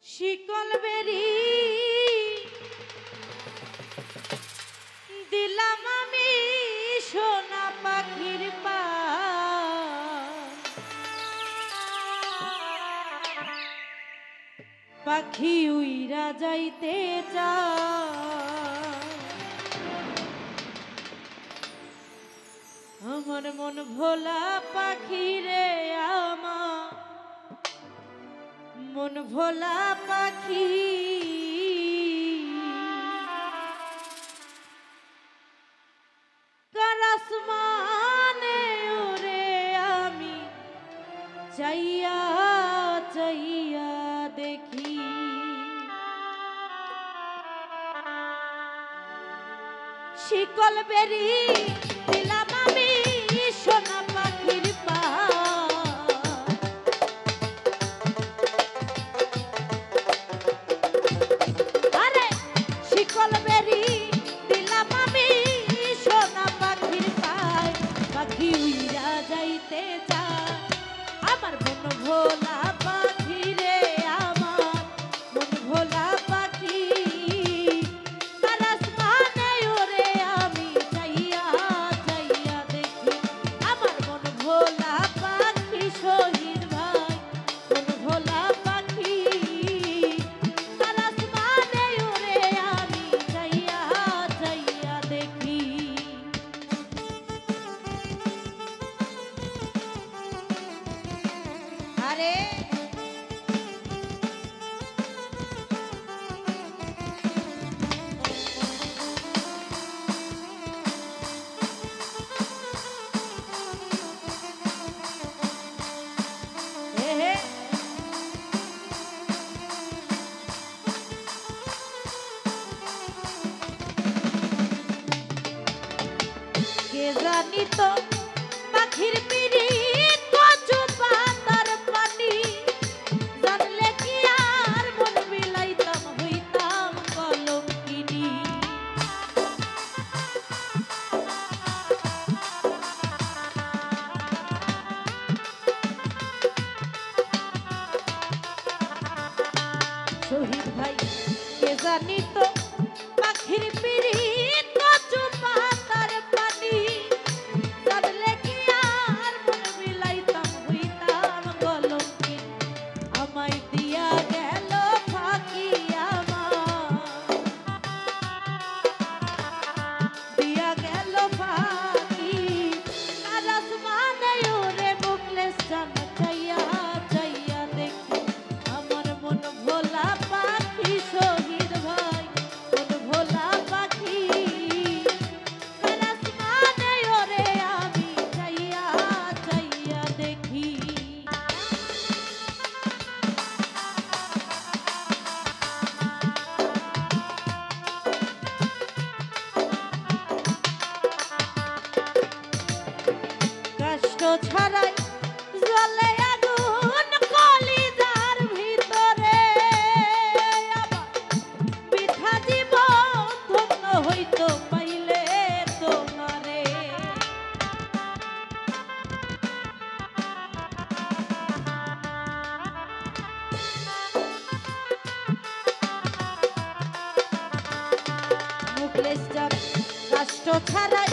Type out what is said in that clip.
শিকল বেরি দিলাম আমি সোনা পাখির পা পাখি উইরা যাইতে চায় আমার মন ভোলা পাখি রে আমার মন ভোলা পাখি আসমানে উড়ে আমি চাইয়া চাইয়া দেখি শিকল বেরি দিলাম আমি সোনা পাখির পা আরে শিকল বেরি দিলাম আমি সোনা পাখির পায় পাখি উইরা যাইতে চায় আমার মন ভোলা পাখি রে আমার মন ভোলা পাখি তার আসমানে ওরে আমি চাইয়া চাইয়া দেখি আমার মন ভোলা পাখি শহীদ ভাই মন ভোলা পাখি তার আসমানে ওরে আমি চাইয়া চাইয়া দেখি আরে কে জানি তো পাখির পিরিত কচু পাতার পানি জানলে কি আর মন বিলাইতাম হইতাম কলঙ্কিনী শহীদ ভাই কে জানি তো পাখির পিরিত কচু পাতার পানি জানলে কি আর মন বিলাইতাম হইতাম কলঙ্কিনী আমায় দিয়া গেল ফাঁকি দিয়া গেল ফাঁকি আর আসমানে ওরে মুখলেস জান চাইয়া চাইয়া দেখি আমার মন ভোলা পাখি শহীদ ভাই মন ভোলা পাখি আর আসমানে ওরে আমি চাইয়া চাইয়া দেখি কষ্ট ছাড়াই জ্বলে আগুন কলিজার ভিতরে আমার বৃথা জীবন ধন্য হইতো পাইলে তোমারে মুখলেস জান কষ্ট ছাড়াই